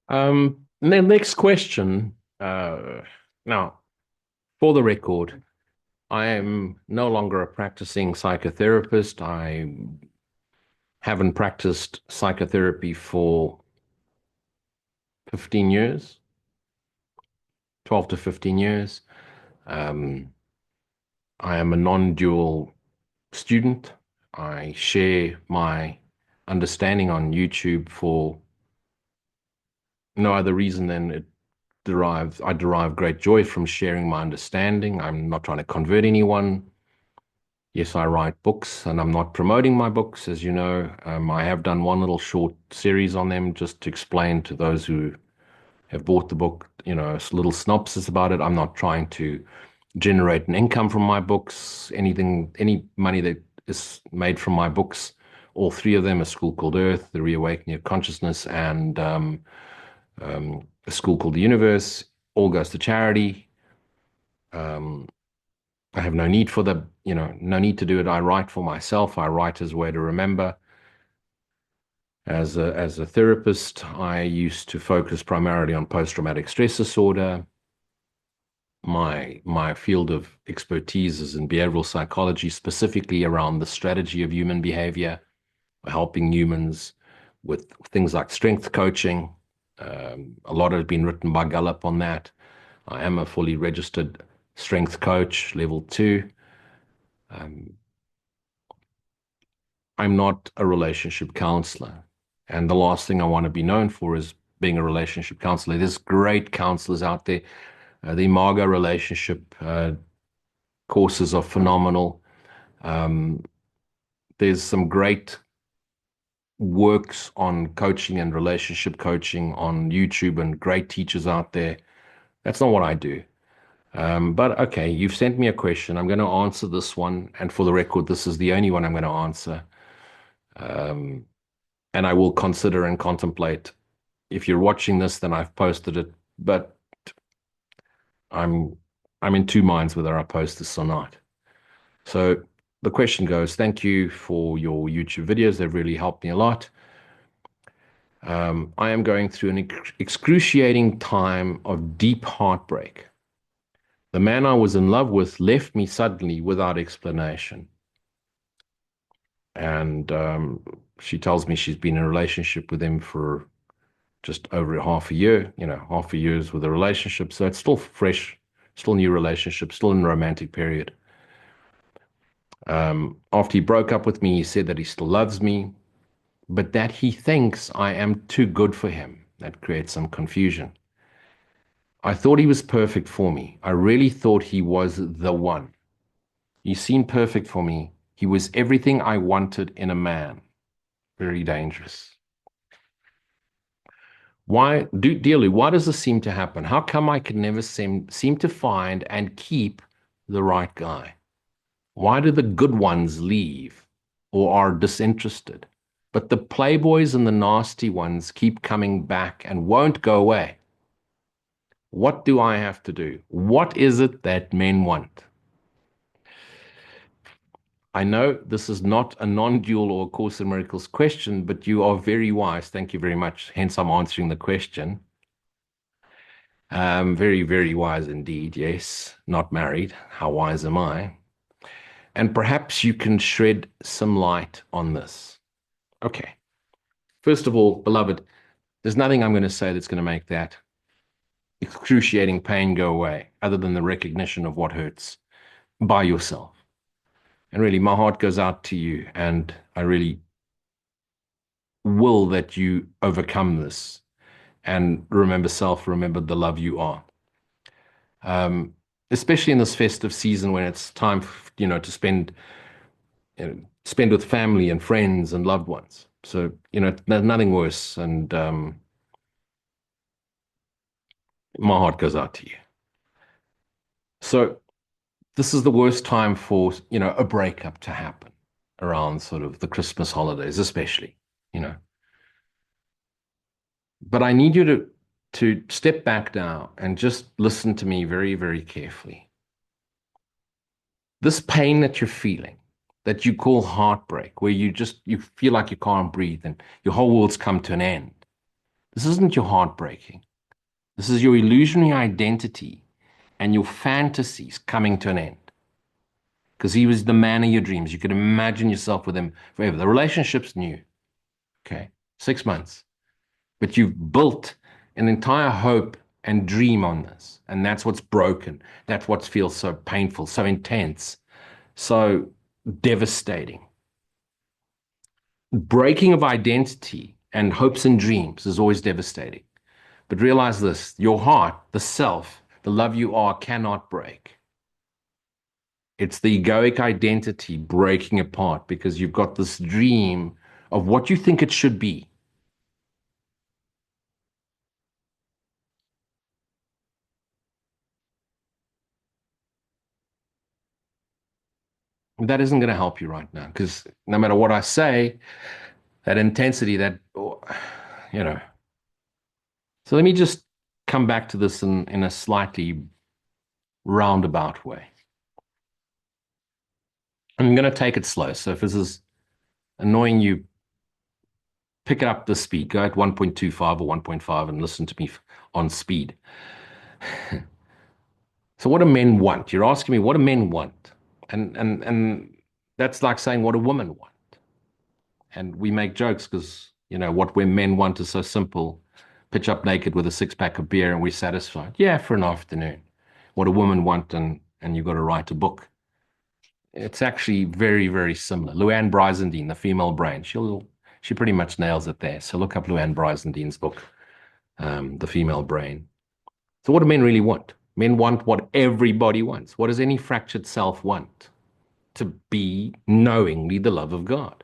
And then next question. Now, for the record, I am no longer a practicing psychotherapist. I haven't practiced psychotherapy for 15 years, 12 to 15 years. Um, I am a non-dual student. I share my understanding on YouTube for no other reason than I derive great joy from sharing my understanding. I'm not trying to convert anyone. Yes, I write books and I'm not promoting my books, as you know. I have done one little short series on them just to explain to those who have bought the book, a little synopsis about it. I'm not trying to generate an income from my books, any money that is made from my books. All three of them, A School Called Earth, The Reawakening of Consciousness, and A School Called the Universe, all goes to charity. Um, I have no need for no need to do it. I write for myself. I write as a way to remember. As a therapist, I used to focus primarily on post-traumatic stress disorder. My field of expertise is in behavioral psychology, specifically around the strategy of human behavior, helping humans with things like strength coaching. A lot has been written by Gallup on that. I am a fully registered strength coach, level two. Um, I'm not a relationship counselor. And the last thing I want to be known for is being a relationship counselor. There's great counselors out there. The Imago relationship courses are phenomenal. Um, there's some great works on coaching and relationship coaching on YouTube and great teachers out there. That's not what I do. But okay, you've sent me a question. I'm going to answer this one. And for the record, this is the only one I'm going to answer. Um, and I will consider and contemplate. If you're watching this, then I've posted it, but I'm I'm in two minds whether I post this or not. So the question goes, thank you for your YouTube videos. They've really helped me a lot. I am going through an excruciating time of deep heartbreak. The man I was in love with left me suddenly without explanation. And she tells me she's been in a relationship with him for just over half a year, half a year's with a relationship. So it's still fresh, still new relationship, still in a romantic period. After he broke up with me, he said that he still loves me, but that he thinks I am too good for him. That creates some confusion. I thought he was perfect for me. I really thought he was the one. He seemed perfect for me. He was everything I wanted in a man. Very dangerous. Dearly, why does this seem to happen? How come I can never seem to find and keep the right guy? Why do the good ones leave or are disinterested? But the playboys and the nasty ones keep coming back and won't go away. What do I have to do? What is it that men want? I know this is not a non-dual or Course in Miracles question, but you are very wise. Thank you very much. Hence, I'm answering the question. Very, very wise indeed. Yes, not married. How wise am I? And perhaps you can shed some light on this. Okay. First of all, beloved, there's nothing I'm going to say that's going to make that excruciating pain go away other than the recognition of what hurts by yourself. And really, my heart goes out to you, and I really will that you overcome this and remember self, remember the love you are. Especially in this festive season when it's time, to spend with family and friends and loved ones. So, there's nothing worse. And my heart goes out to you. So this is the worst time for, a breakup to happen around sort of the Christmas holidays, especially, you know. But I need you to step back now and just listen to me very, very carefully. This pain that you're feeling, that you call heartbreak, where you feel like you can't breathe and your whole world's come to an end. This isn't your heart breaking. This is your illusionary identity and your fantasies coming to an end. Because he was the man of your dreams. You could imagine yourself with him forever. The relationship's new. Okay. 6 months. But you've built an entire hope and dream on this. And that's what's broken. That's what feels so painful, so intense, so devastating. Breaking of identity and hopes and dreams is always devastating. But realize this, your heart, the self, the love you are cannot break. It's the egoic identity breaking apart because you've got this dream of what you think it should be. That isn't going to help you right now because no matter what I say, that intensity, you know. So let me just come back to this in a slightly roundabout way. I'm going to take it slow. So if this is annoying you, pick it up the speed. Go at 1.25 or 1.5 and listen to me on speed. So what do men want? You're asking me, what do men want? And that's like saying what a woman want. And we make jokes because, what we men want is so simple. Pitch up naked with a six-pack of beer and we're satisfied. Yeah, for an afternoon. What a woman want, and you've got to write a book. It's actually very, very similar. Luann Brizendine, The Female Brain. She pretty much nails it there. So look up Luann Brizendine's book, The Female Brain. So what do men really want? Men want what everybody wants. What does any fractured self want? To be knowingly the love of God.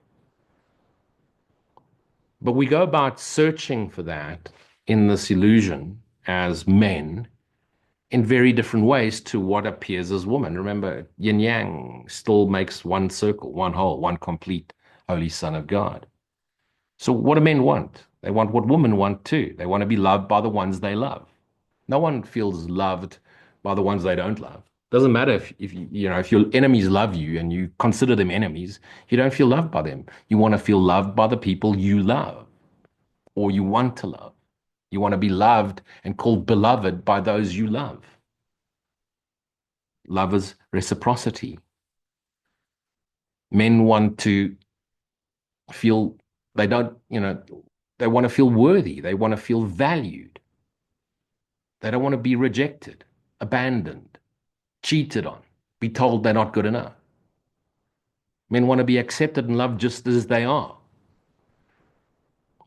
But we go about searching for that in this illusion as men in very different ways to what appears as woman. Remember, yin yang still makes one circle, one whole, one complete holy son of God. So what do men want? They want what women want too. They want to be loved by the ones they love. No one feels loved by the ones they don't love. Doesn't matter if your enemies love you and you consider them enemies, you don't feel loved by them. You want to feel loved by the people you love or you want to love. You want to be loved and called beloved by those you love. Love is reciprocity. Men want to feel they don't, they want to feel worthy. They want to feel valued. They don't want to be rejected, abandoned, cheated on, be told they're not good enough. Men want to be accepted and loved just as they are.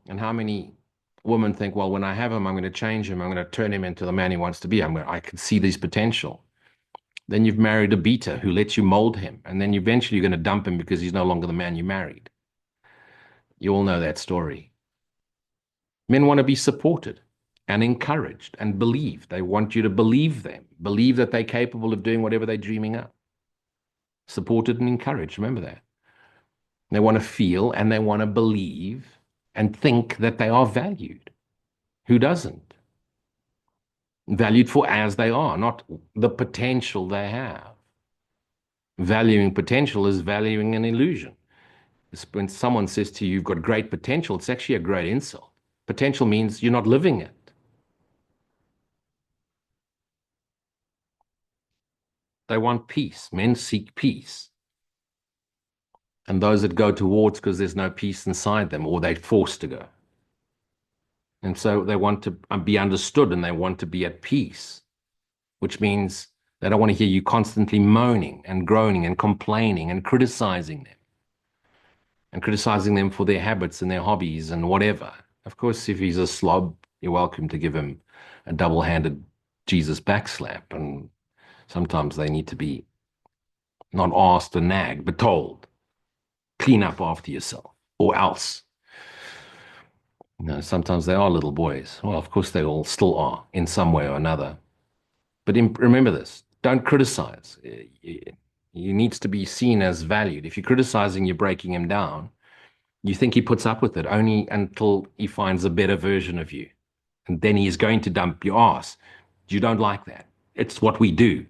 And how many women think, well, when I have him, I'm going to change him. I'm going to turn him into the man he wants to be. I can see this potential. Then you've married a beta who lets you mold him. And then eventually you're going to dump him because he's no longer the man you married. You all know that story. Men want to be supported and encouraged and believed. They want you to believe them, believe that they're capable of doing whatever they're dreaming up. Supported and encouraged. Remember that. They want to feel and they want to believe and think that they are valued. Who doesn't? Valued for as they are, not the potential they have. Valuing potential is valuing an illusion. When someone says to you, you've got great potential, it's actually a great insult. Potential means you're not living it. They want peace. Men seek peace. And those that go towards because there's no peace inside them or they're forced to go. And so they want to be understood and they want to be at peace, which means they don't want to hear you constantly moaning and groaning and complaining and criticizing them for their habits and their hobbies and whatever. Of course, if he's a slob, you're welcome to give him a double-handed Jesus backslap. And sometimes they need to be not asked or nagged, but told, clean up after yourself or else. Sometimes they are little boys. Well, of course, they all still are in some way or another. But remember this, don't criticize. He needs to be seen as valued. If you're criticizing, you're breaking him down. You think he puts up with it only until he finds a better version of you. And then he is going to dump your ass. You don't like that. It's what we do.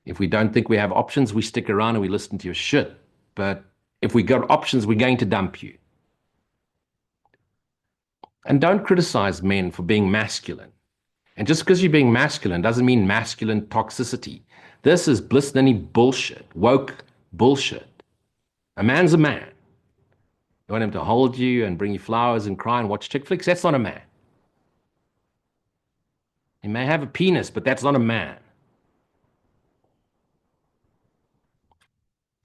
If we don't think we have options, we stick around and we listen to your shit. But if we got options, we're going to dump you. And don't criticize men for being masculine. And just because you're being masculine doesn't mean masculine toxicity. This is blissfully bullshit, woke bullshit. A man's a man. You want him to hold you and bring you flowers and cry and watch chick flicks? That's not a man. He may have a penis, but that's not a man.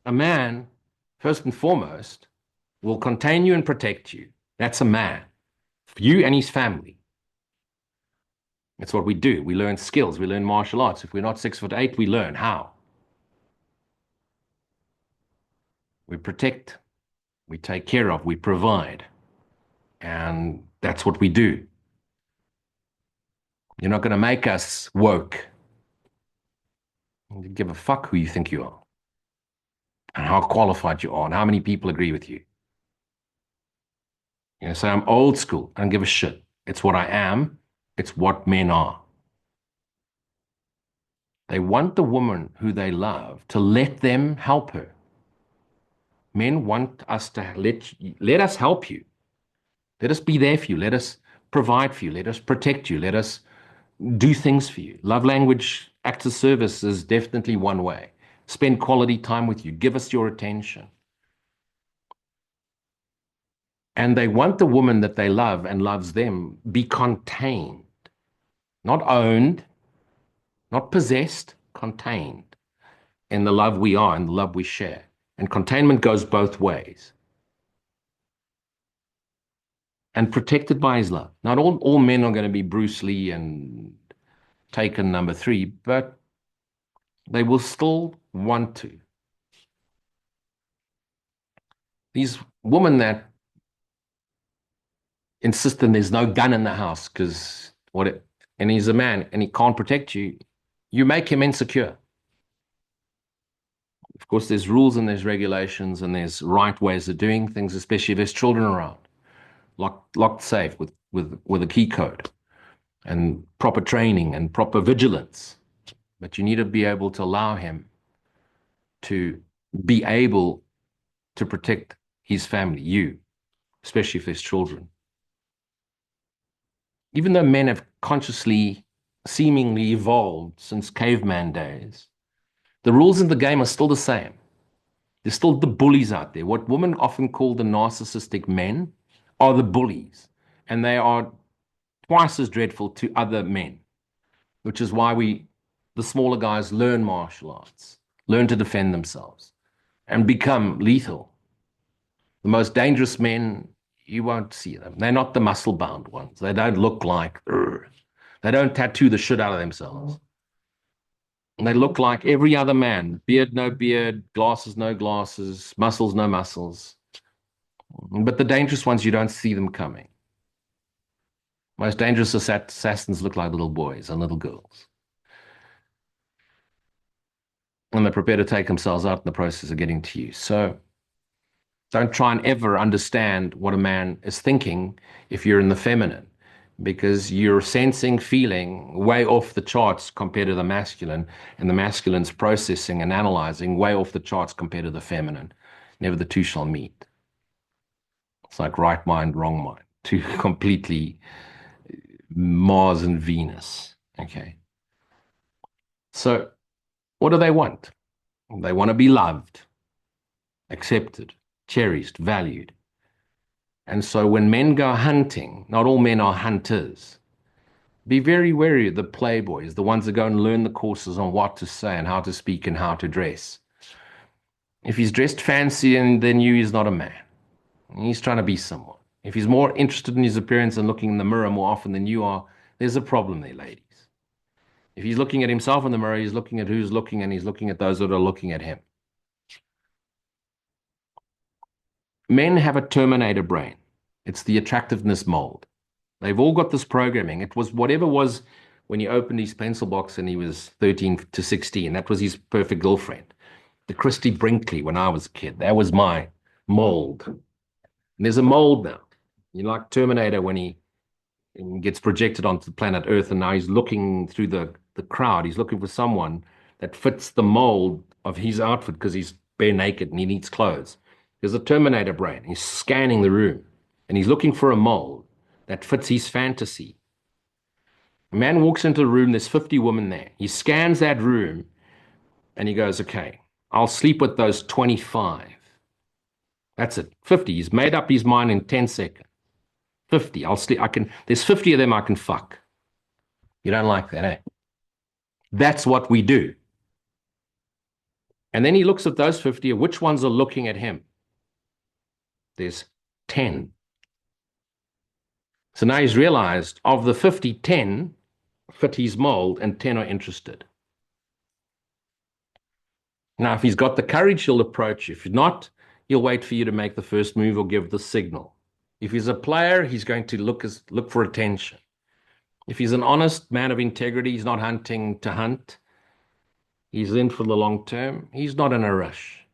A man, first and foremost, will contain you and protect you. That's a man. You and his family. That's what we do. We learn skills. We learn martial arts. If we're not 6'8", we learn how. We protect. We take care of. We provide. And that's what we do. You're not going to make us woke. You give a fuck who you think you are and how qualified you are and how many people agree with you. You know, say I'm old school. I don't give a shit. It's what I am. It's what men are. They want the woman who they love to let them help her. Men want us to let us help you. Let us be there for you. Let us provide for you. Let us protect you. Let us do things for you. Love language, acts of service is definitely one way. Spend quality time with you. Give us your attention. And they want the woman that they love and loves them be contained, not owned, not possessed, contained in the love we are and the love we share. And containment goes both ways. And protected by his love. Not all men are going to be Bruce Lee and Taken number 3, but they will still want to. These women that insist that there's no gun in the house because and he's a man and he can't protect you, you make him insecure. Of course, there's rules and there's regulations and there's right ways of doing things, especially if there's children around, locked safe with a key code and proper training and proper vigilance. But you need to be able to allow him to be able to protect his family, you, especially if there's children. Even though men have consciously, seemingly evolved since caveman days, the rules in the game are still the same. There's still the bullies out there. What women often call the narcissistic men are the bullies. And they are twice as dreadful to other men, which is why the smaller guys, learn martial arts, learn to defend themselves, and become lethal. The most dangerous men, you won't see them. They're not the muscle-bound ones. They don't look like, they don't tattoo the shit out of themselves. They look like every other man. Beard, no beard, glasses, no glasses, muscles, no muscles. But the dangerous ones, you don't see them coming. Most dangerous assassins look like little boys and little girls. And they're prepared to take themselves out in the process of getting to you. So don't try and ever understand what a man is thinking if you're in the feminine, because you're sensing, feeling way off the charts compared to the masculine, and the masculine's processing and analyzing way off the charts compared to the feminine. Never the two shall meet. It's like right mind, wrong mind. Two completely Mars and Venus. Okay. So what do they want? They want to be loved, accepted, cherished, valued. And so when men go hunting, not all men are hunters. Be very wary of the playboys, the ones that go and learn the courses on what to say and how to speak and how to dress. If he's dressed fancy than you, he's not a man. He's trying to be someone. If he's more interested in his appearance and looking in the mirror more often than you are, there's a problem there, ladies. If he's looking at himself in the mirror, he's looking at who's looking, and he's looking at those that are looking at him. Men have a Terminator brain. It's the attractiveness mold. They've all got this programming. It was whatever was when he opened his pencil box and he was 13 to 16. That was his perfect girlfriend. The Christy Brinkley when I was a kid. That was my mold. And there's a mold now. You like Terminator when he gets projected onto planet Earth, and now he's looking through the crowd. He's looking for someone that fits the mold of his outfit because he's bare naked and he needs clothes. There's a Terminator brain. He's scanning the room and he's looking for a mold that fits his fantasy. A man walks into a room, there's 50 women there. He scans that room and he goes, okay, I'll sleep with those 25. That's it. 50. He's made up his mind in 10 seconds. 50. I'll sleep. There's 50 of them I can fuck. You don't like that, eh? That's what we do. And then he looks at those 50, which ones are looking at him? There's 10. So now he's realized of the 50, 10 fit his mold and 10 are interested. Now, if he's got the courage, he'll approach you. If not, he'll wait for you to make the first move or give the signal. If he's a player, he's going to look for attention. If he's an honest man of integrity, he's not hunting to hunt. He's in for the long term. He's not in a rush.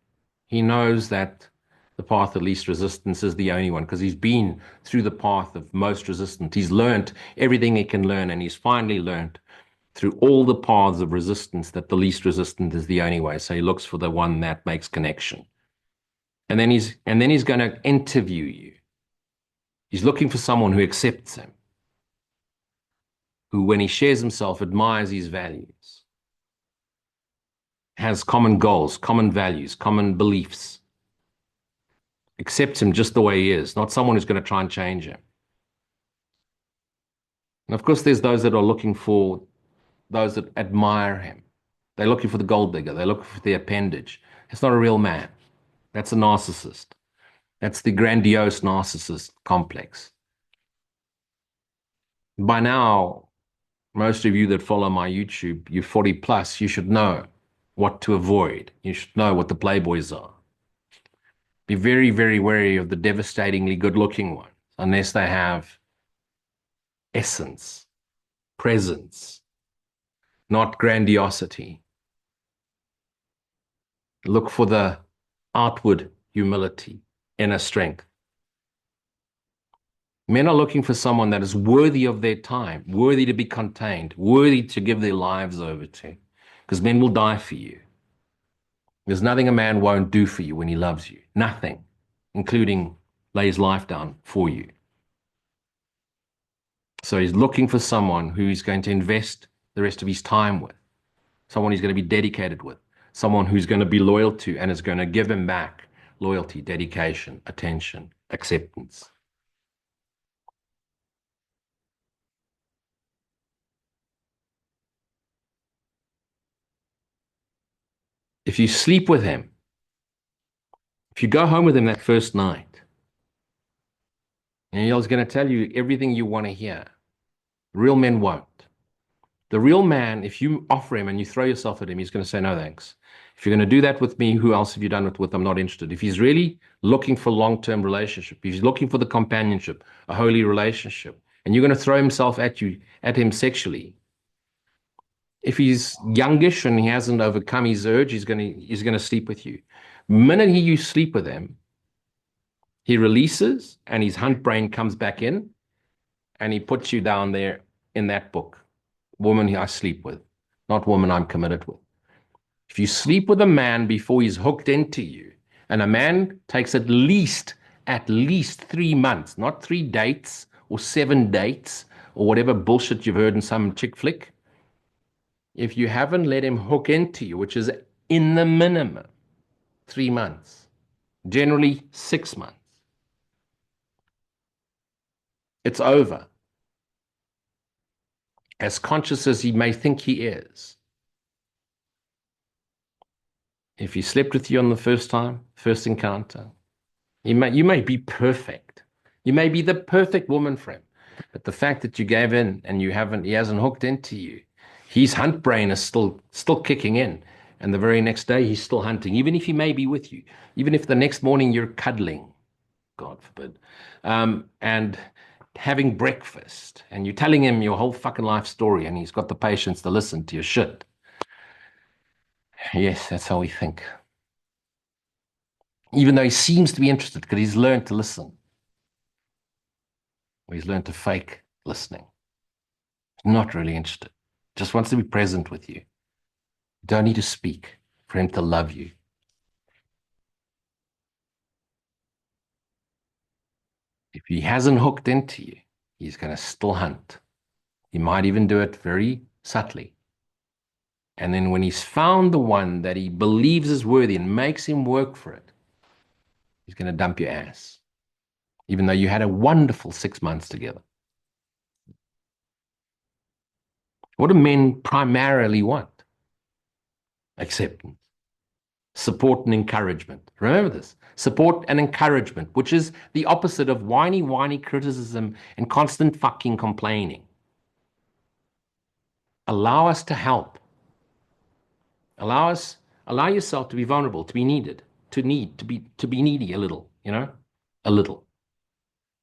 He knows that the path of least resistance is the only one because he's been through the path of most resistance. He's learned everything he can learn, and he's finally learned through all the paths of resistance that the least resistant is the only way. So he looks for the one that makes connection. And then he's going to interview you. He's looking for someone who accepts him, who, when he shares himself, admires his values, has common goals, common values, common beliefs, accepts him just the way he is, not someone who's going to try and change him. And of course, there's those that are looking for those that admire him. They're looking for the gold digger. They're looking for the appendage. It's not a real man. That's a narcissist. That's the grandiose narcissist complex. By now, most of you that follow my YouTube, you're 40 plus, you should know what to avoid. You should know what the playboys are. Be very, very wary of the devastatingly good-looking ones, unless they have essence, presence, not grandiosity. Look for the outward humility, inner strength. Men are looking for someone that is worthy of their time, worthy to be contained, worthy to give their lives over to, because men will die for you. There's nothing a man won't do for you when he loves you. Nothing, including lay his life down for you. So he's looking for someone who he's going to invest the rest of his time with, someone he's going to be dedicated with, someone who's going to be loyal to and is going to give him back loyalty, dedication, attention, acceptance. If you sleep with him, if you go home with him that first night, and he's going to tell you everything you want to hear, real men won't. The real man, if you offer him and you throw yourself at him, he's going to say, no, thanks. If you're going to do that with me, who else have you done it with? I'm not interested. If he's really looking for long-term relationship, if he's looking for the companionship, a holy relationship, and you're going to throw himself at him sexually, if he's youngish and he hasn't overcome his urge, he's going to sleep with you. The minute you sleep with him, he releases and his hunt brain comes back in and he puts you down there in that book. Woman I sleep with, not woman I'm committed with. If you sleep with a man before he's hooked into you, and a man takes at least 3 months, not 3 dates or 7 dates or whatever bullshit you've heard in some chick flick, if you haven't let him hook into you, which is in the minimum 3 months, generally 6 months, it's over. As conscious as he may think he is, if he slept with you on the first time, first encounter, you may be perfect. You may be the perfect woman for him. But the fact that you gave in and he hasn't hooked into you, his hunt brain is still kicking in. And the very next day, he's still hunting, even if he may be with you, even if the next morning you're cuddling, God forbid, and having breakfast, and you're telling him your whole fucking life story, and he's got the patience to listen to your shit. Yes, that's how we think. Even though he seems to be interested, because he's learned to listen. Or he's learned to fake listening. He's not really interested. Just wants to be present with you. You don't need to speak for him to love you. If he hasn't hooked into you, He's going to still hunt. He might even do it very subtly. And then when he's found the one that he believes is worthy and makes him work for it, he's going to dump your ass, even though you had a wonderful 6 months together. What do men primarily want? Acceptance, support, and encouragement. Remember this: support and encouragement, which is the opposite of whiny criticism and constant fucking complaining. Allow us to help. Allow yourself to be vulnerable, to be needed, to be needy a little, a little,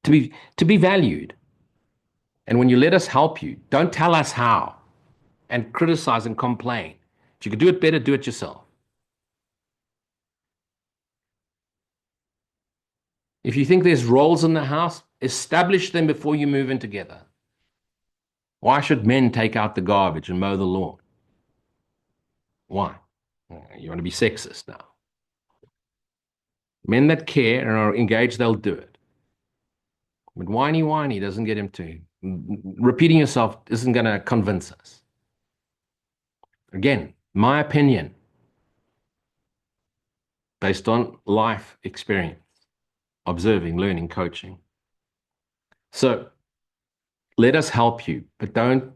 to be valued. And when you let us help you, don't tell us how and criticize and complain. If you could do it better, do it yourself. If you think there's roles in the house, establish them before you move in together. Why should men take out the garbage and mow the lawn? Why? You want to be sexist now. Men that care and are engaged, they'll do it. But whiny doesn't get him to. Repeating yourself isn't going to convince us. Again, my opinion, based on life experience, observing, learning, coaching. So let us help you, but don't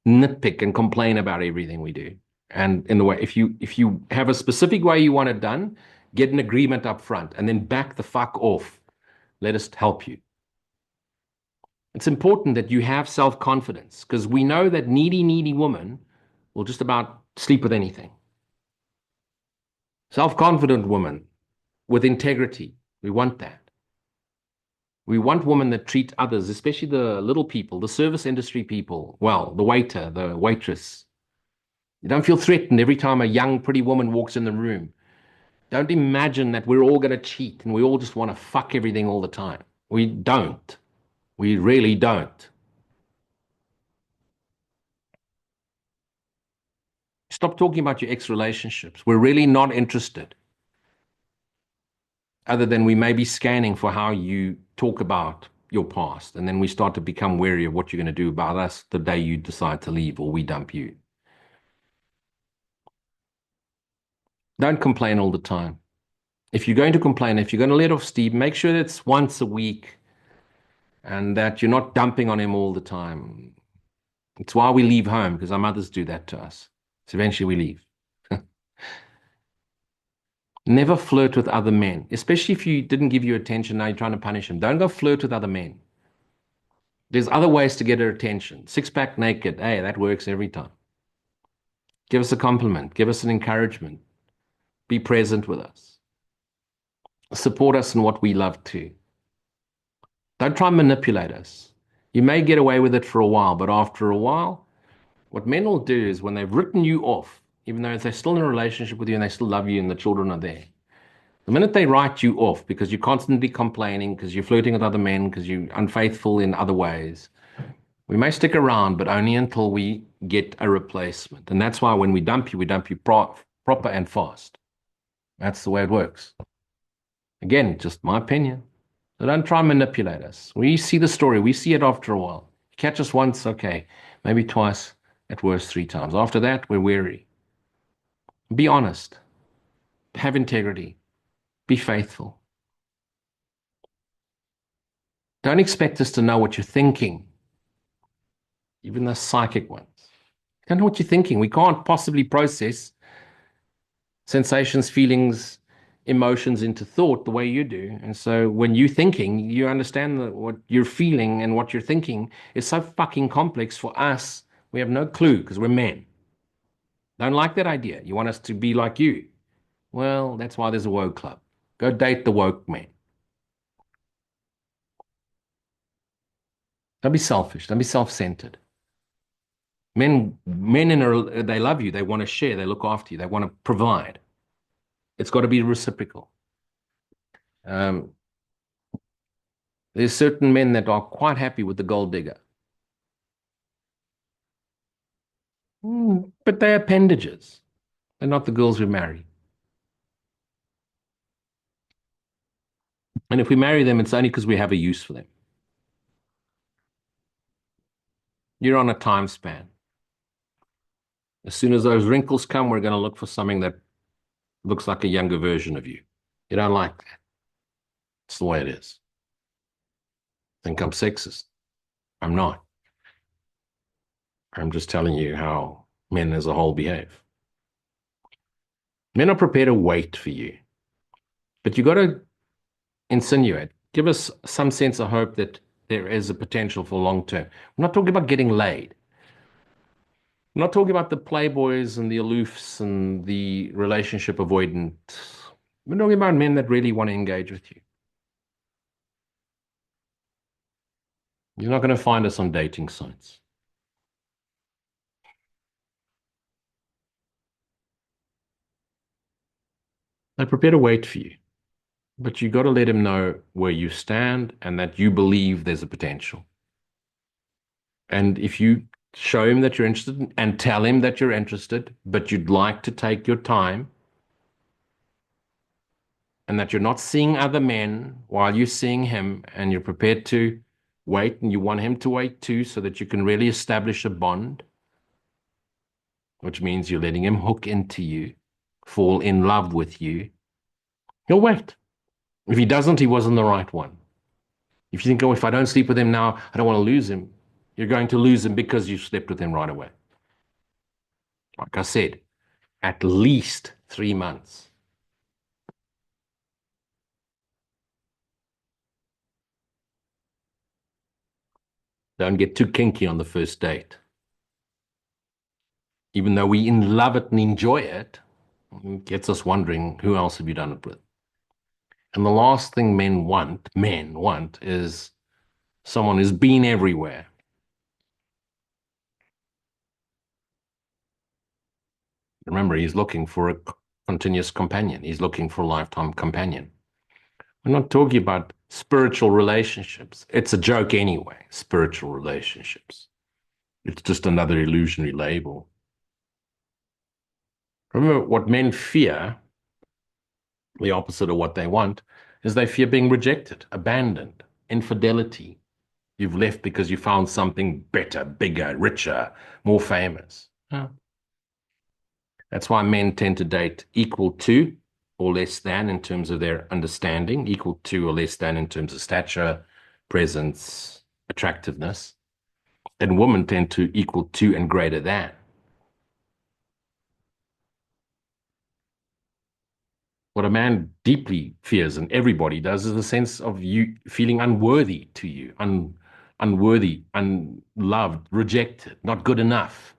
nitpick and complain about everything we do. And in the way, if you have a specific way you want it done, get an agreement up front and then back the fuck off. Let us help you. It's important that you have self-confidence, because we know that needy woman will just about sleep with anything. Self-confident woman with integrity, we want that. We want women that treat others, especially the little people, the service industry people, well, the waiter, the waitress. You don't feel threatened every time a young, pretty woman walks in the room. Don't imagine that we're all going to cheat and we all just want to fuck everything all the time. We don't. We really don't. Stop talking about your ex-relationships. We're really not interested. Other than we may be scanning for how you talk about your past. And then we start to become wary of what you're going to do about us the day you decide to leave or we dump you. Don't complain all the time. If you're going to complain, if you're going to let off steam, make sure it's once a week and that you're not dumping on him all the time. It's why we leave home, because our mothers do that to us. So eventually we leave. Never flirt with other men, especially if you didn't give you attention. Now you're trying to punish him. Don't go flirt with other men. There's other ways to get her attention. Six-pack naked. Hey, that works every time. Give us a compliment. Give us an encouragement. Be present with us. Support us in what we love too. Don't try and manipulate us. You may get away with it for a while, but after a while, what men will do is when they've written you off, even though they're still in a relationship with you and they still love you and the children are there, the minute they write you off because you're constantly complaining, because you're flirting with other men, because you're unfaithful in other ways, we may stick around, but only until we get a replacement. And that's why when we dump you proper and fast. That's the way it works. Again, just my opinion. So don't try and manipulate us. We see the story. We see it after a while. You catch us once, okay. Maybe twice, at worst 3 times. After that, we're weary. Be honest. Have integrity. Be faithful. Don't expect us to know what you're thinking. Even the psychic ones. Don't know what you're thinking. We can't possibly process sensations, feelings, emotions into thought the way you do. And so when you're thinking, you understand that what you're feeling and what you're thinking is so fucking complex for us. We have no clue because we're men. Don't like that idea. You want us to be like you. Well, that's why there's a woke club. Go date the woke man. Don't be selfish. Don't be self-centered. Men they love you. They want to share. They look after you. They want to provide. It's got to be reciprocal. There's certain men that are quite happy with the gold digger. But they're appendages. They're not the girls we marry. And if we marry them, it's only because we have a use for them. You're on a time span. As soon as those wrinkles come, we're going to look for something that looks like a younger version of you. You don't like that. It's the way it is. Think I'm sexist. I'm not. I'm just telling you how men as a whole behave. Men are prepared to wait for you, but you got to insinuate, give us some sense of hope that there is a potential for long term. I'm not talking about getting laid. I'm not talking about the playboys and the aloofs and the relationship avoidant. We're talking about men that really want to engage with you. You're not going to find us on dating sites. They're prepared to wait for you, but you got to let him know where you stand and that you believe there's a potential. And if you show him that you're interested and tell him that you're interested, but you'd like to take your time and that you're not seeing other men while you're seeing him and you're prepared to wait and you want him to wait too so that you can really establish a bond, which means you're letting him hook into you, fall in love with you, he'll wait. If he doesn't, he wasn't the right one. If you think, oh, if I don't sleep with him now, I don't want to lose him, you're going to lose him because you slept with him right away. Like I said, at least 3 months. Don't get too kinky on the first date. Even though we love it and enjoy it, it gets us wondering, who else have you done it with? And the last thing men want is someone who's been everywhere. Remember, he's looking for a continuous companion. He's looking for a lifetime companion. We're not talking about spiritual relationships. It's a joke anyway, spiritual relationships. It's just another illusionary label. Remember, what men fear, the opposite of what they want, is they fear being rejected, abandoned, infidelity. You've left because you found something better, bigger, richer, more famous. Yeah. That's why men tend to date equal to or less than in terms of their understanding, equal to or less than in terms of stature, presence, attractiveness. And women tend to equal to and greater than. What a man deeply fears, and everybody does, is the sense of you feeling unworthy to you, unworthy, unloved, rejected, not good enough,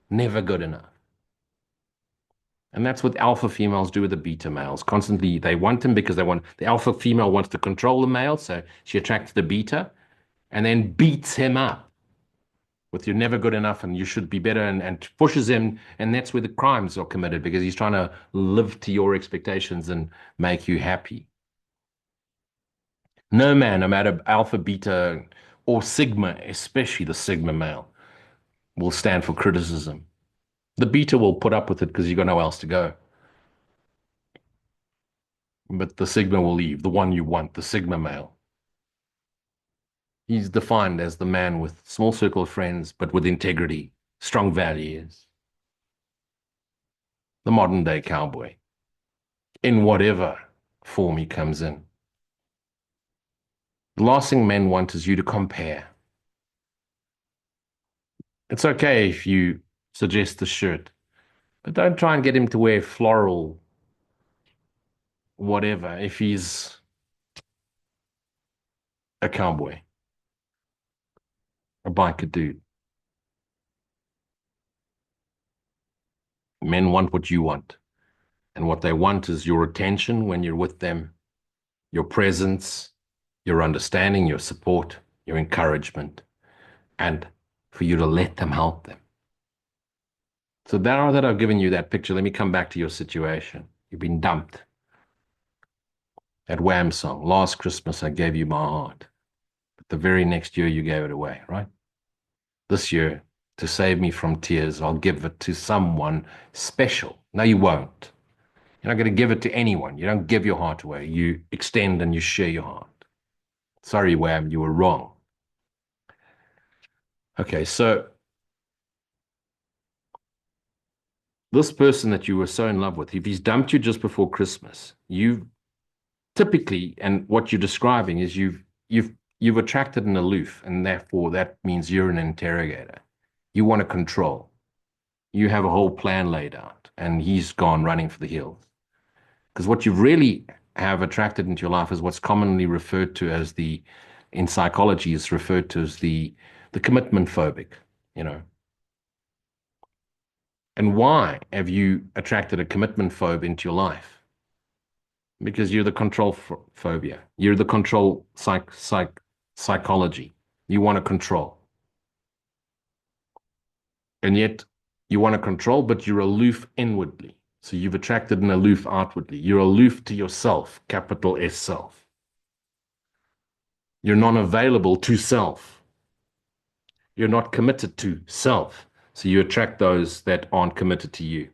never good enough. And that's what alpha females do with the beta males. Constantly, they want him because the alpha female wants to control the male, so she attracts the beta and then beats him up with you're never good enough and you should be better and pushes him. And that's where the crimes are committed because he's trying to live to your expectations and make you happy. No man, no matter alpha, beta, or sigma, especially the sigma male, will stand for criticism. The beta will put up with it because you've got nowhere else to go. But the sigma will leave, the one you want, the sigma male. He's defined as the man with small circle of friends, but with integrity, strong values. The modern day cowboy, in whatever form he comes in. The last thing men want is you to compare. It's okay if you suggest the shirt, but don't try and get him to wear floral whatever if he's a cowboy, a biker dude. Men want what you want. And what they want is your attention when you're with them, your presence, your understanding, your support, your encouragement, and for you to let them help them. So now that I've given you that picture, let me come back to your situation. You've been dumped. That Wham song, last Christmas I gave you my heart. But the very next year you gave it away, right? This year, to save me from tears, I'll give it to someone special. No, you won't. You're not going to give it to anyone. You don't give your heart away. You extend and you share your heart. Sorry, Wham, you were wrong. Okay, so this person that you were so in love with, if he's dumped you just before Christmas, you typically, and what you're describing is you've attracted an aloof, and therefore that means you're an interrogator. You want to control. You have a whole plan laid out, and he's gone running for the hills. Because what you really have attracted into your life is what's commonly referred to as in psychology, is referred to as the commitment phobic, you know. And why have you attracted a commitment phobe into your life? Because you're the control phobia. You're the control psychology. You want to control. And yet you want to control, but you're aloof inwardly. So you've attracted an aloof outwardly. You're aloof to yourself, capital S self. You're non-available to self. You're not committed to self. So you attract those that aren't committed to you.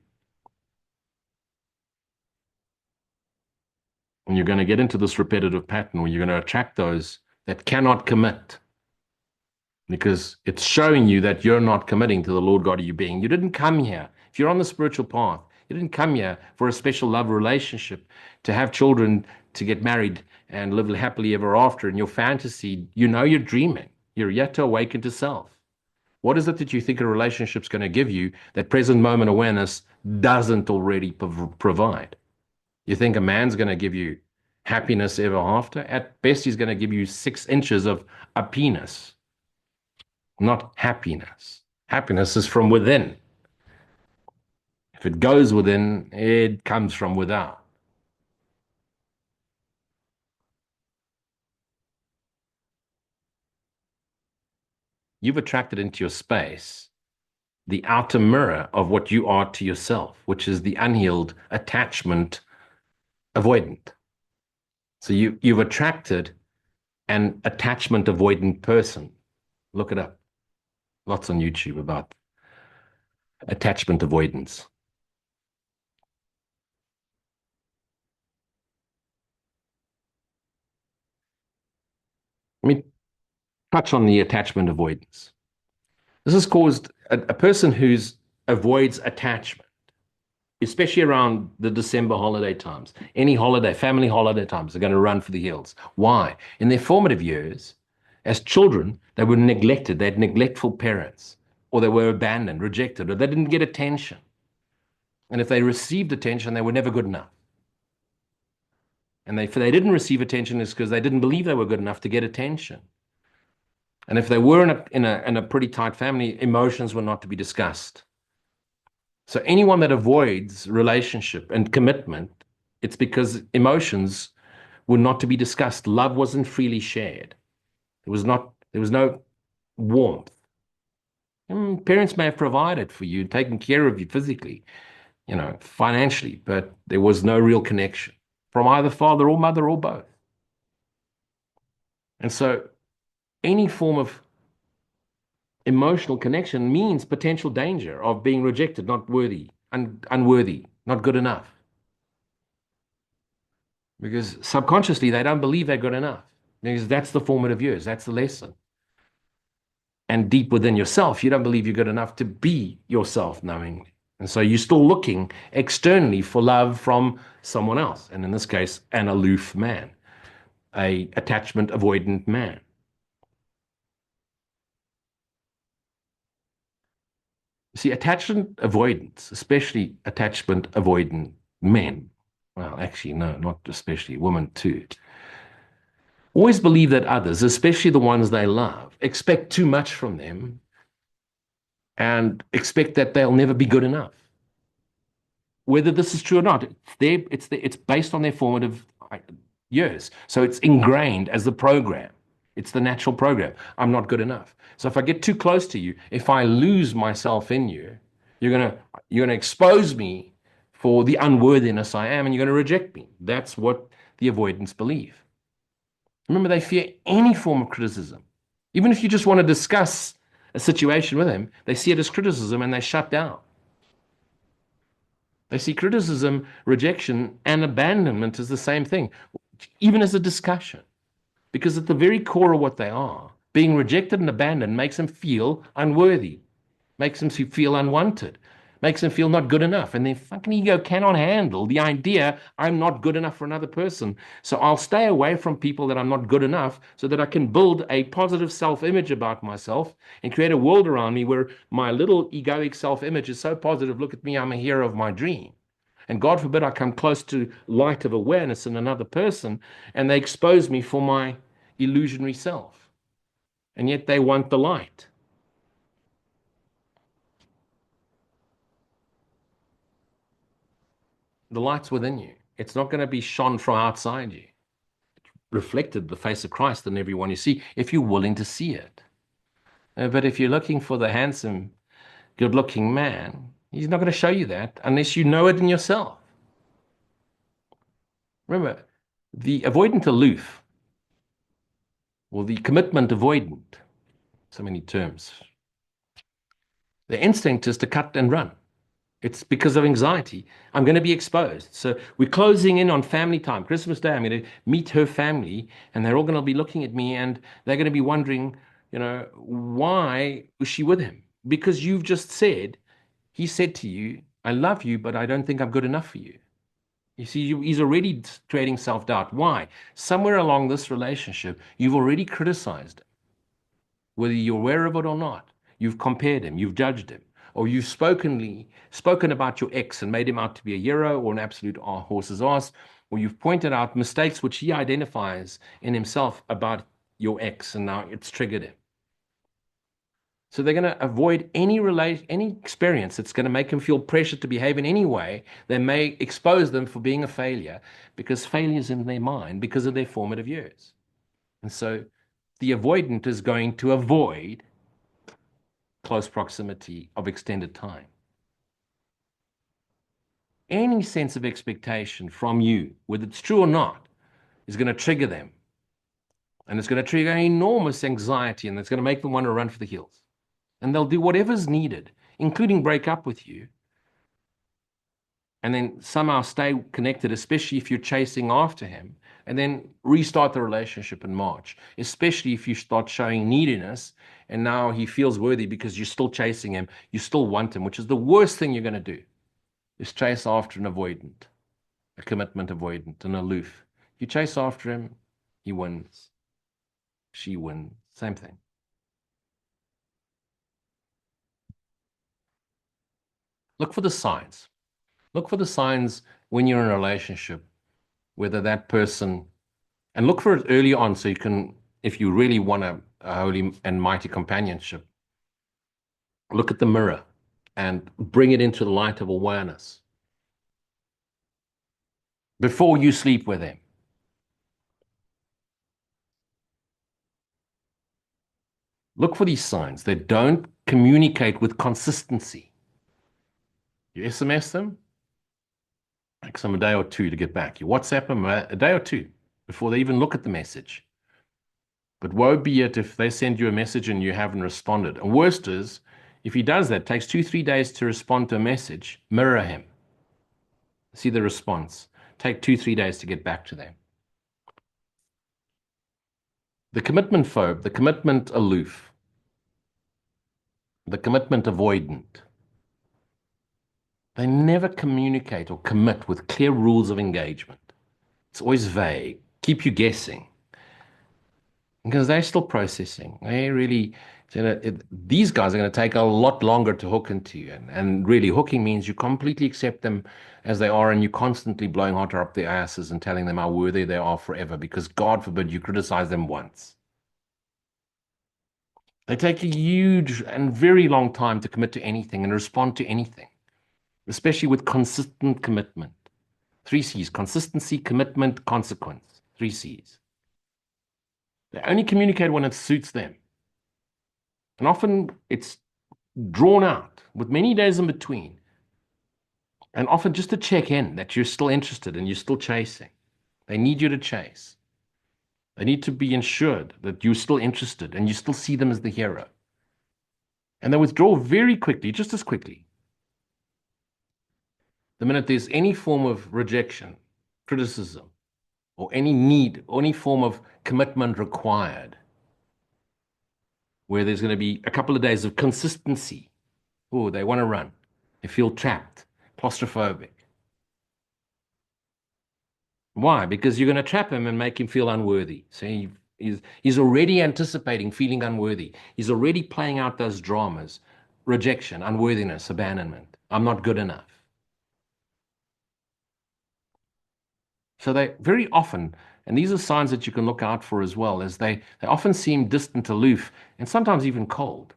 And you're going to get into this repetitive pattern where you're going to attract those that cannot commit, because it's showing you that you're not committing to the Lord God of your being. You didn't come here. If you're on the spiritual path, you didn't come here for a special love relationship, to have children, to get married and live happily ever after. In your fantasy, you know you're dreaming. You're yet to awaken to self. What is it that you think a relationship's going to give you that present moment awareness doesn't already provide? You think a man's going to give you happiness ever after? At best, he's going to give you 6 inches of a penis, not happiness. Happiness is from within. If it goes within, it comes from without. You've attracted into your space the outer mirror of what you are to yourself, which is the unhealed attachment avoidant. So you've attracted an attachment avoidant person. Look it up. Lots on YouTube about attachment avoidance. Let me touch on the attachment avoidance. This has caused a person who avoids attachment, especially around the December holiday times. Any holiday, family holiday times, are going to run for the hills. Why? In their formative years, as children, they were neglected. They had neglectful parents, or they were abandoned, rejected, or they didn't get attention. And if they received attention, they were never good enough. And if they didn't receive attention, it's because they didn't believe they were good enough to get attention. And if they were in a pretty tight family, emotions were not to be discussed. So anyone that avoids relationship and commitment, it's because emotions were not to be discussed. Love wasn't freely shared. There was no warmth. Parents may have provided for you, taken care of you physically, financially, but there was no real connection from either father or mother or both. And so any form of emotional connection means potential danger of being rejected, not worthy, unworthy, not good enough. Because subconsciously, they don't believe they're good enough. Because that's the formative years, that's the lesson. And deep within yourself, you don't believe you're good enough to be yourself knowingly. And so you're still looking externally for love from someone else. And in this case, an aloof man, a attachment avoidant man. See, attachment avoidance, especially attachment avoidant men, well, actually, no, not especially, women too, always believe that others, especially the ones they love, expect too much from them and expect that they'll never be good enough. Whether this is true or not, it's based on their formative years. So it's ingrained as the program. It's the natural program. I'm not good enough. So if I get too close to you, if I lose myself in you, you're gonna expose me for the unworthiness I am, and you're gonna reject me. That's what the avoidants believe. Remember, they fear any form of criticism. Even if you just want to discuss a situation with them, they see it as criticism and they shut down. They see criticism, rejection, and abandonment as the same thing, even as a discussion. Because at the very core of what they are, being rejected and abandoned makes them feel unworthy, makes them feel unwanted. Makes them feel not good enough. And their fucking ego cannot handle the idea I'm not good enough for another person. So I'll stay away from people that I'm not good enough so that I can build a positive self image about myself and create a world around me where my little egoic self image is so positive. Look at me, I'm a hero of my dream. And God forbid I come close to light of awareness in another person and they expose me for my illusionary self. And yet they want the light. The light's within you. It's not going to be shone from outside you, reflected the face of Christ in everyone you see, if you're willing to see it. But if you're looking for the handsome, good looking man, he's not going to show you that unless you know it in yourself. Remember, the avoidant aloof, or the commitment avoidant, so many terms. The instinct is to cut and run. It's because of anxiety. I'm going to be exposed. So we're closing in on family time. Christmas Day, I'm going to meet her family, and they're all going to be looking at me, and they're going to be wondering, why was she with him? Because you've just said, he said to you, I love you, but I don't think I'm good enough for you. You see, he's already creating self-doubt. Why? Somewhere along this relationship, you've already criticized him, whether you're aware of it or not. You've compared him, you've judged him, or you've spoken about your ex and made him out to be a hero or an absolute horse's ass, or you've pointed out mistakes which he identifies in himself about your ex, and now it's triggered him. So they're going to avoid any experience that's going to make them feel pressure to behave in any way that may expose them for being a failure, because failure is in their mind because of their formative years. And so the avoidant is going to avoid close proximity of extended time. Any sense of expectation from you, whether it's true or not, is going to trigger them. And it's going to trigger enormous anxiety, and it's going to make them want to run for the hills. And they'll do whatever's needed, including break up with you, and then somehow stay connected, especially if you're chasing after him, and then restart the relationship in March, especially if you start showing neediness, and now he feels worthy because you're still chasing him, you still want him, which is the worst thing you're going to do, is chase after an avoidant, a commitment avoidant, an aloof. You chase after him, he wins. She wins. Same thing. Look for the signs. Look for the signs when you're in a relationship, whether that person, and look for it early on so you can, if you really want a holy and mighty companionship, look at the mirror and bring it into the light of awareness before you sleep with him. Look for these signs. They don't communicate with consistency. You SMS them, takes them a day or two to get back. You WhatsApp them a day or two before they even look at the message. But woe be it if they send you a message and you haven't responded. And worst is, if he does that, takes 2-3 days to respond to a message, mirror him. See the response. Take 2-3 days to get back to them. The commitment phobe, the commitment aloof, the commitment avoidant, they never communicate or commit with clear rules of engagement. It's always vague, keep you guessing. Because they're still processing. They really, these guys are going to take a lot longer to hook into you. And really, hooking means you completely accept them as they are, and you're constantly blowing hot air up their asses and telling them how worthy they are forever, because God forbid you criticize them once. They take a huge and very long time to commit to anything and respond to anything, especially with consistent commitment. 3 C's: consistency, commitment, consequence. 3 C's. They only communicate when it suits them. And often it's drawn out with many days in between. And often just to check in that you're still interested and you're still chasing. They need you to chase. They need to be ensured that you're still interested and you still see them as the hero. And they withdraw very quickly, just as quickly. The minute there's any form of rejection, criticism, or any need, or any form of commitment required, where there's going to be a couple of days of consistency, oh, they want to run. They feel trapped, claustrophobic. Why? Because you're going to trap him and make him feel unworthy. So he's already anticipating feeling unworthy. He's already playing out those dramas: rejection, unworthiness, abandonment. I'm not good enough. So they very often, and these are signs that you can look out for as well, as they often seem distant, aloof, and sometimes even cold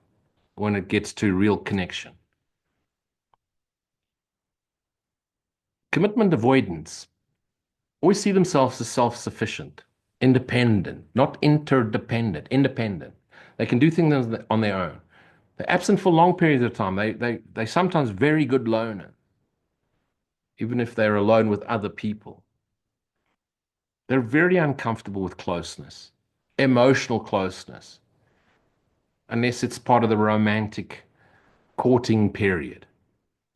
when it gets to real connection. Commitment avoidance always see themselves as self-sufficient, independent, not interdependent, independent. They can do things on their own. They're absent for long periods of time. They sometimes very good loners, even if they're alone with other people. They're very uncomfortable with closeness, emotional closeness, unless it's part of the romantic courting period.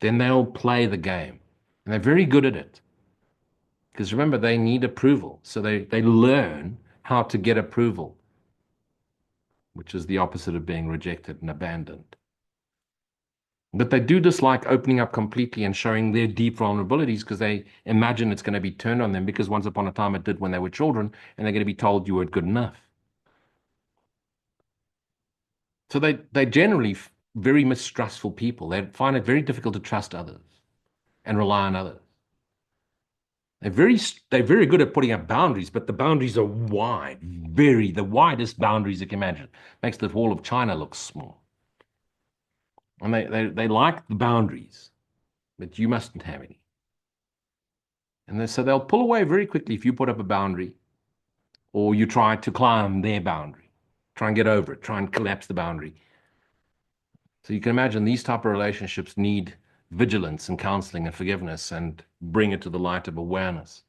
Then they'll play the game. And they're very good at it. Because remember, they need approval. So they learn how to get approval, which is the opposite of being rejected and abandoned. But they do dislike opening up completely and showing their deep vulnerabilities because they imagine it's going to be turned on them because once upon a time it did when they were children and they're going to be told you weren't good enough. So they generally very mistrustful people. They find it very difficult to trust others and rely on others. They're very they're very good at putting up boundaries, but the boundaries are wide, very the widest boundaries you can imagine. Makes the wall of China look small. And they like the boundaries, but you mustn't have any. And so they'll pull away very quickly if you put up a boundary or you try to climb their boundary. Try and get over it, try and collapse the boundary. So you can imagine these type of relationships need vigilance and counseling and forgiveness and bring it to the light of awareness.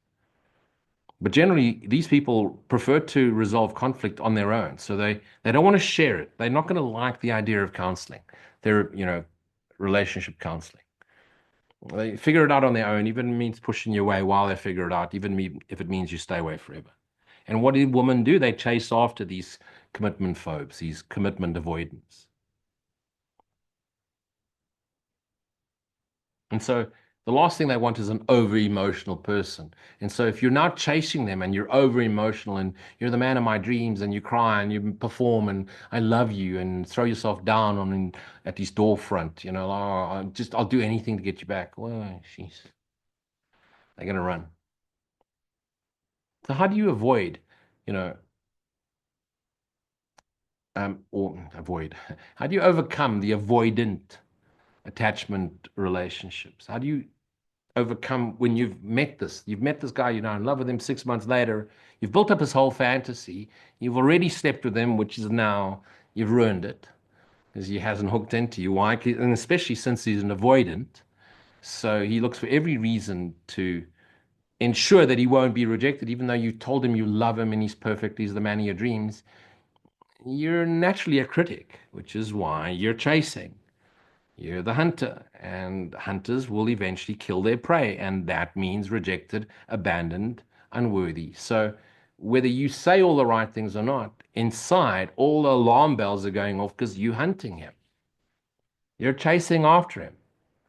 But generally, these people prefer to resolve conflict on their own. So they don't want to share it. They're not going to like the idea of counseling. They're, relationship counseling. They figure it out on their own, even if it means pushing you away while they figure it out, even if it means you stay away forever. And what do women do? They chase after these commitment phobes, these commitment avoidants. And so the last thing they want is an over emotional person. And so if you're not chasing them and you're over emotional and you're the man of my dreams and you cry and you perform and I love you and throw yourself down at his door front, oh, I'll do anything to get you back. Well, she's they're gonna run. So how do you avoid, you know, or avoid? How do you overcome the avoidant attachment relationships? How do you overcome when you've met this guy, you're now in love with him 6 months later, you've built up his whole fantasy, you've already slept with him, which is now you've ruined it because he hasn't hooked into you. Why? And especially since he's an avoidant, so he looks for every reason to ensure that he won't be rejected, even though you told him you love him and he's perfect, he's the man of your dreams. You're naturally a critic, which is why you're chasing. You're the hunter, and hunters will eventually kill their prey, and that means rejected, abandoned, unworthy. So, whether you say all the right things or not, inside, all the alarm bells are going off because you're hunting him. You're chasing after him,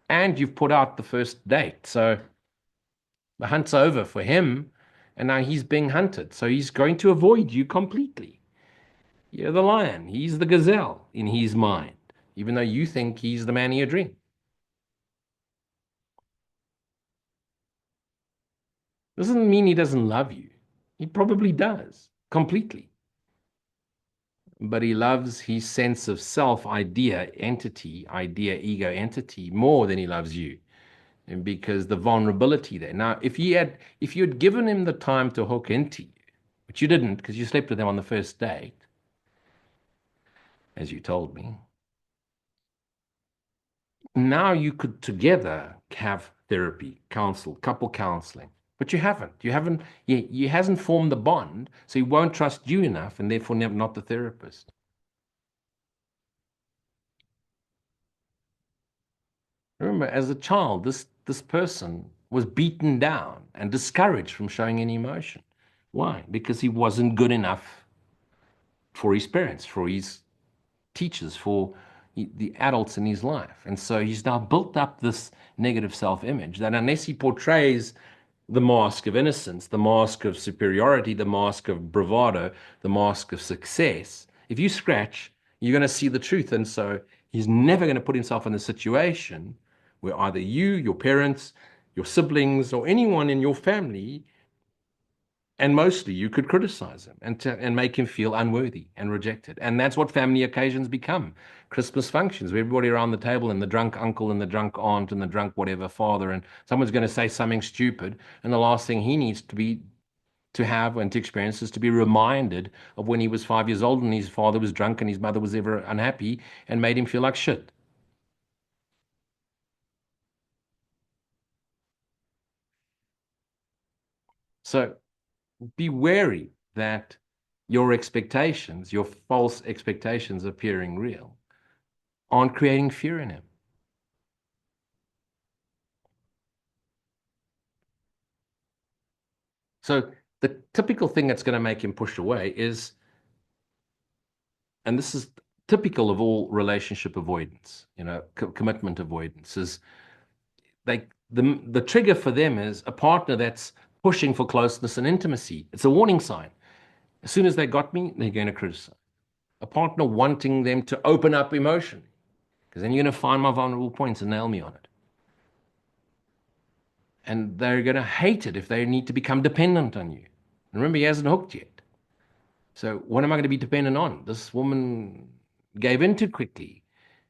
and you've put out the first date. So, the hunt's over for him, and now he's being hunted. So, he's going to avoid you completely. You're the lion, he's the gazelle in his mind, even though you think he's the man of your dream. Doesn't mean he doesn't love you. He probably does, completely. But he loves his sense of self, ego, entity, more than he loves you. And because the vulnerability there. Now, if you had given him the time to hook into you, which you didn't because you slept with him on the first date, as you told me, now you could together have therapy, couple counseling. But you haven't. He hasn't formed the bond, so he won't trust you enough, and therefore not the therapist. Remember, as a child, this person was beaten down and discouraged from showing any emotion. Why? Because he wasn't good enough for his parents, for his teachers, for the adults in his life. And so he's now built up this negative self-image that unless he portrays the mask of innocence, the mask of superiority, the mask of bravado, the mask of success, if you scratch, you're going to see the truth. And so he's never going to put himself in a situation where either you, your parents, your siblings, or anyone in your family, and mostly you could criticize him and make him feel unworthy and rejected. And that's what family occasions become. Christmas functions where everybody around the table and the drunk uncle and the drunk aunt and the drunk whatever father, and someone's going to say something stupid. And the last thing he needs to have and to experience is to be reminded of when he was 5 years old and his father was drunk and his mother was ever unhappy and made him feel like shit. So be wary that your expectations, your false expectations appearing real, aren't creating fear in him. So the typical thing that's going to make him push away is, and this is typical of all relationship avoidance, commitment avoidance, is the trigger for them is a partner that's pushing for closeness and intimacy. It's a warning sign. As soon as they got me, they're going to criticize. A partner wanting them to open up emotionally, because then you're going to find my vulnerable points and nail me on it. And they're going to hate it if they need to become dependent on you. And remember, he hasn't hooked yet. So what am I going to be dependent on? This woman gave in too quickly.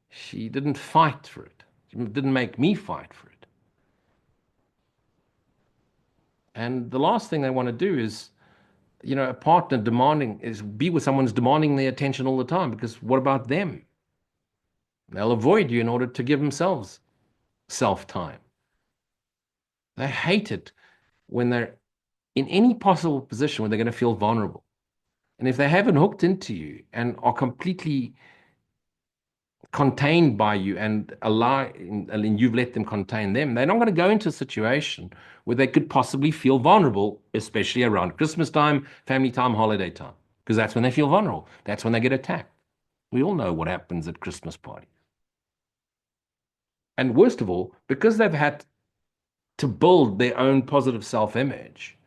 She didn't fight for it. She didn't make me fight for it. And the last thing they want to do is, a partner demanding is be with someone who's demanding their attention all the time, because what about them? They'll avoid you in order to give themselves self-time. They hate it when they're in any possible position where they're going to feel vulnerable. And if they haven't hooked into you and are completely contained by you and you've let them contain them, they're not going to go into a situation where they could possibly feel vulnerable, especially around Christmas time, family time, holiday time, because that's when they feel vulnerable. That's when they get attacked. We all know what happens at Christmas parties. And worst of all, because they've had to build their own positive self-image,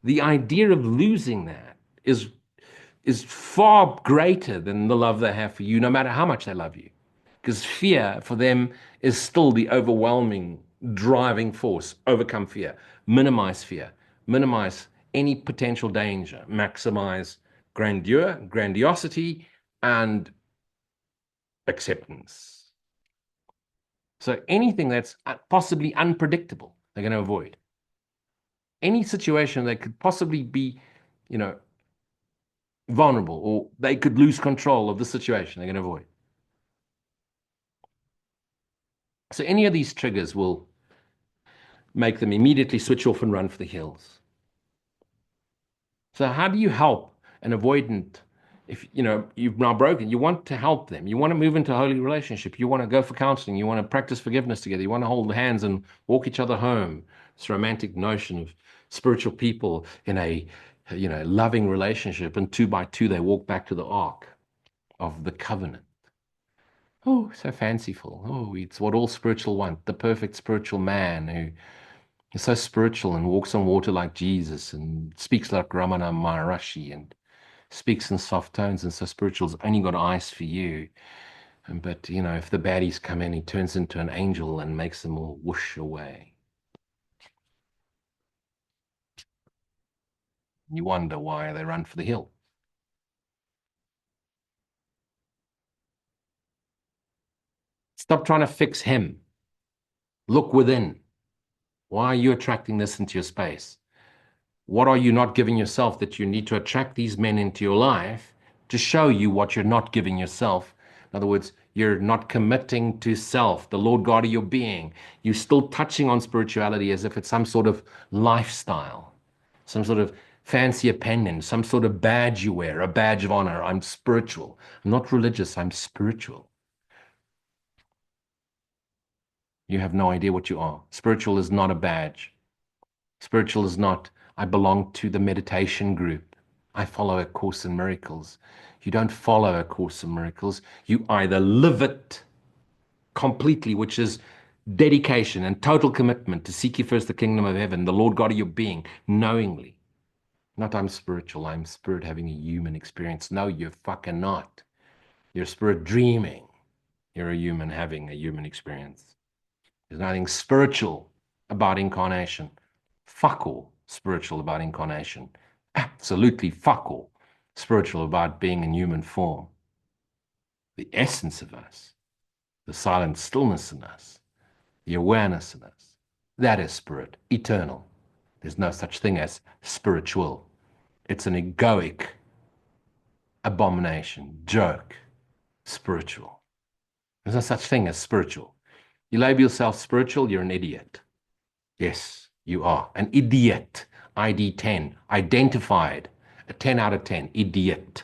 the idea of losing that is far greater than the love they have for you, no matter how much they love you. Because fear for them is still the overwhelming driving force. Overcome fear, minimize any potential danger, maximize grandiosity, and acceptance. So anything that's possibly unpredictable, they're going to avoid. Any situation that could possibly be, you know, vulnerable or they could lose control of the situation, they're going to avoid. So any of these triggers will make them immediately switch off and run for the hills. So how do you help an avoidant if you've now broken? You want to help them. You want to move into a holy relationship. You want to go for counseling. You want to practice forgiveness together. You want to hold hands and walk each other home. This romantic notion of spiritual people in a loving relationship, and two by two they walk back to the ark of the covenant. Oh, so fanciful. Oh, it's what all spiritual want. The perfect spiritual man who is so spiritual and walks on water like Jesus and speaks like Ramana Maharishi and speaks in soft tones and so spiritual's only got eyes for you. But, if the baddies come in, he turns into an angel and makes them all whoosh away. You wonder why they run for the hill. Stop trying to fix him. Look within. Why are you attracting this into your space? What are you not giving yourself that you need to attract these men into your life to show you what you're not giving yourself? In other words, you're not committing to self, the Lord God of your being. You're still touching on spirituality as if it's some sort of lifestyle, some sort of fancy appendage, some sort of badge you wear, a badge of honor. I'm spiritual. I'm not religious, I'm spiritual. You have no idea what you are. Spiritual is not a badge. Spiritual is not, I belong to the meditation group. I follow A Course in Miracles. You don't follow A Course in Miracles. You either live it completely, which is dedication and total commitment to seek ye first the kingdom of heaven, the Lord God of your being, knowingly. Not I'm spiritual, I'm spirit having a human experience. No, you're fucking not. You're spirit dreaming. You're a human having a human experience. There's nothing spiritual about incarnation. Fuck all spiritual about incarnation. Absolutely fuck all spiritual about being in human form. The essence of us, the silent stillness in us, the awareness in us, that is spirit, eternal. There's no such thing as spiritual. It's an egoic abomination, joke, spiritual. There's no such thing as spiritual. You label yourself spiritual, you're an idiot. Yes, you are an idiot. ID 10, identified, a 10 out of 10, idiot.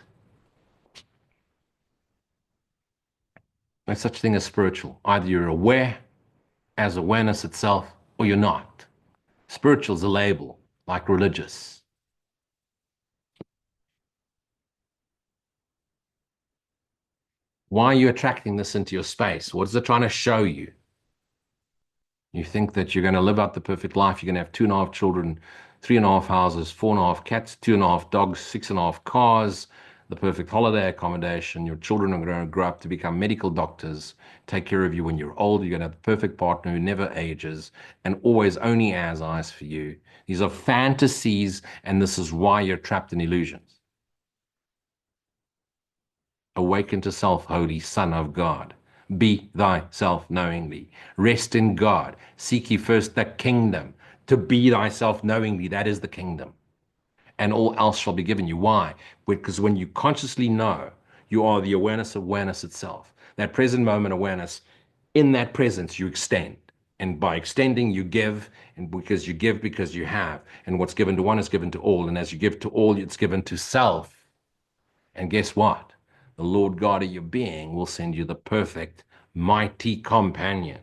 No such thing as spiritual. Either you're aware as awareness itself, or you're not. Spiritual is a label, like religious. Why are you attracting this into your space? What is it trying to show you? You think that you're going to live out the perfect life. You're going to have 2.5 children, 3.5 houses, 4.5 cats, 2.5 dogs, 6.5 cars, the perfect holiday accommodation. Your children are going to grow up to become medical doctors, take care of you when you're old. You're going to have the perfect partner who never ages and always only has eyes for you. These are fantasies, and this is why you're trapped in illusions. Awaken to self, holy Son of God. Be thyself knowingly. Rest in God. Seek ye first the kingdom. To be thyself knowingly, that is the kingdom. And all else shall be given you. Why? Because when you consciously know, you are the awareness of awareness itself. That present moment awareness, in that presence, you extend. And by extending, you give. And because you give, because you have. And what's given to one is given to all. And as you give to all, it's given to self. And guess what? The Lord God of your being will send you the perfect, mighty companion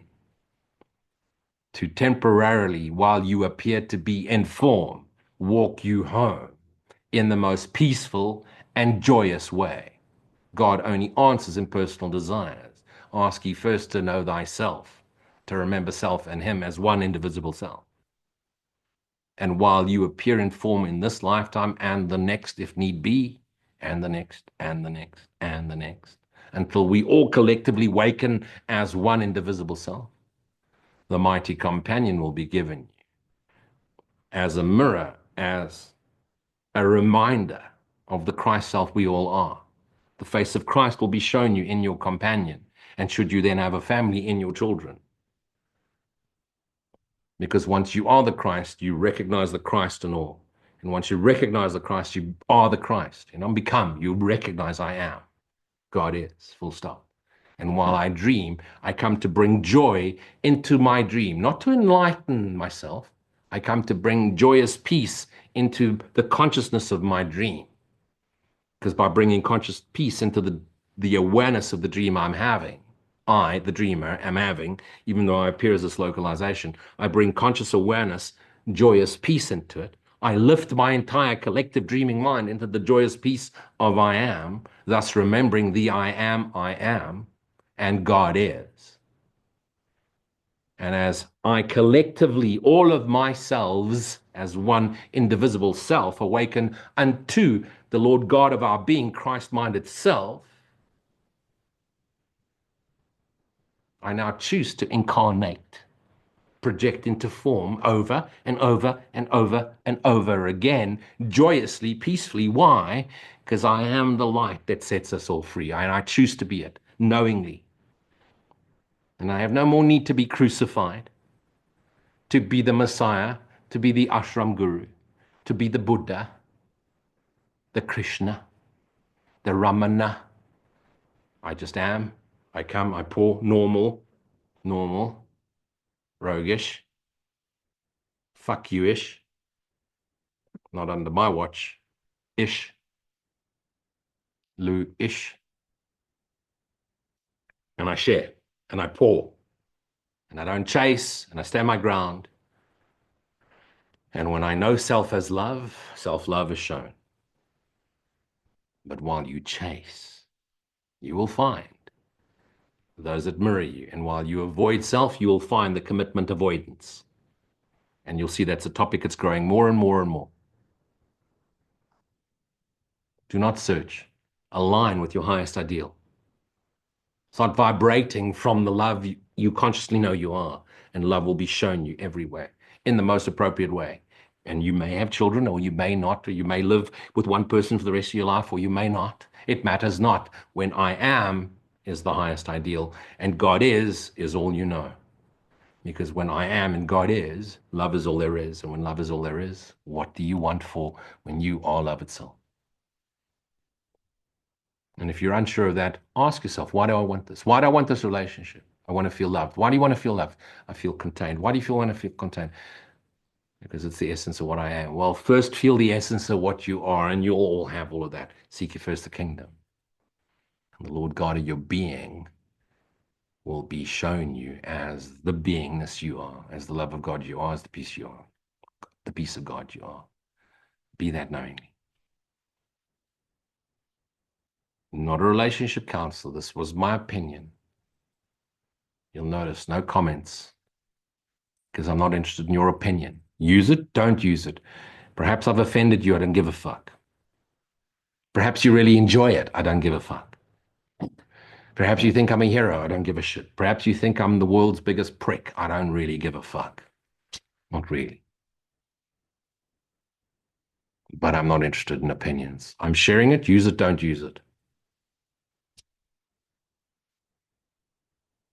to temporarily, while you appear to be in form, walk you home in the most peaceful and joyous way. God only answers in personal desires. Ask ye first to know thyself, to remember self and him as one indivisible self. And while you appear in form in this lifetime and the next, if need be, and the next, and the next, and the next, until we all collectively waken as one indivisible self, the mighty companion will be given you as a mirror, as a reminder of the Christ self we all are. The face of Christ will be shown you in your companion. And should you then have a family, in your children. Because once you are the Christ, you recognize the Christ in all. And once you recognize the Christ, you are the Christ. You don't become, you recognize I am. God is, full stop. And while I dream, I come to bring joy into my dream, not to enlighten myself. I come to bring joyous peace into the consciousness of my dream. Because by bringing conscious peace into the awareness of the dream I'm having, I, the dreamer, am having, even though I appear as this localization, I bring conscious awareness, joyous peace into it. I lift my entire collective dreaming mind into the joyous peace of I am, thus remembering the I am, and God is. And as I collectively, all of myselves, as one indivisible self, awaken unto the Lord God of our being, Christ-minded self, I now choose to incarnate, project into form over and over and over and over again, joyously, peacefully. Why? Because I am the light that sets us all free, and I choose to be it, knowingly. And I have no more need to be crucified, to be the Messiah, to be the Ashram Guru, to be the Buddha, the Krishna, the Ramana. I just am. I come, I pour, normal, roguish, fuck you-ish, not under my watch, ish, Lou-ish, and I share, and I pour, and I don't chase, and I stand my ground. And when I know self as love, self-love is shown. But while you chase, you will find those that mirror you. And while you avoid self, you will find the commitment avoidance. And you'll see that's a topic that's growing more and more and more. Do not search. Align with your highest ideal. Start vibrating from the love you consciously know you are, and love will be shown you everywhere in the most appropriate way. And you may have children, or you may not, or you may live with one person for the rest of your life, or you may not. It matters not. When I am is the highest ideal, and God is all you know. Because when I am and God is, love is all there is. And when love is all there is, what do you want for when you are love itself? And if you're unsure of that, ask yourself, why do I want this? Why do I want this relationship? I want to feel loved. Why do you want to feel loved? I feel contained. Why do you want to feel contained? Because it's the essence of what I am. Well, first feel the essence of what you are, and you'll all have all of that. Seek ye first the kingdom. And the Lord God of your being will be shown you as the beingness you are, as the love of God you are, as the peace you are, the peace of God you are. Be that knowingly. Not a relationship counselor. This was my opinion. You'll notice no comments because I'm not interested in your opinion. Use it, don't use it. Perhaps I've offended you. I don't give a fuck. Perhaps you really enjoy it. I don't give a fuck. Perhaps you think I'm a hero. I don't give a shit. Perhaps you think I'm the world's biggest prick. I don't really give a fuck. Not really. But I'm not interested in opinions. I'm sharing it. Use it, don't use it.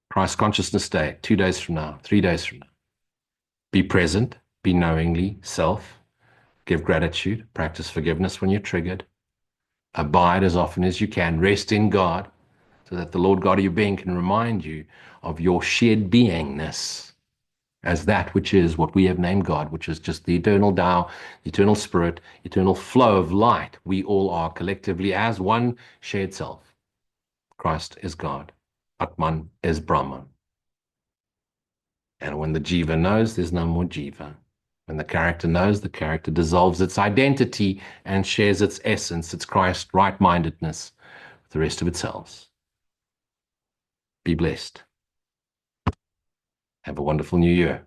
Christ Consciousness Day, 2 days from now, 3 days from now. Be present, be knowingly self, give gratitude, practice forgiveness when you're triggered, abide as often as you can, rest in God, so that the Lord God of your being can remind you of your shared beingness as that which is what we have named God, which is just the eternal Tao, eternal spirit, eternal flow of light. We all are collectively as one shared self. Christ is God. Atman is Brahman. And when the jiva knows, there's no more jiva. When the character knows, the character dissolves its identity and shares its essence, its Christ right-mindedness with the rest of its selves. Be blessed. Have a wonderful new year.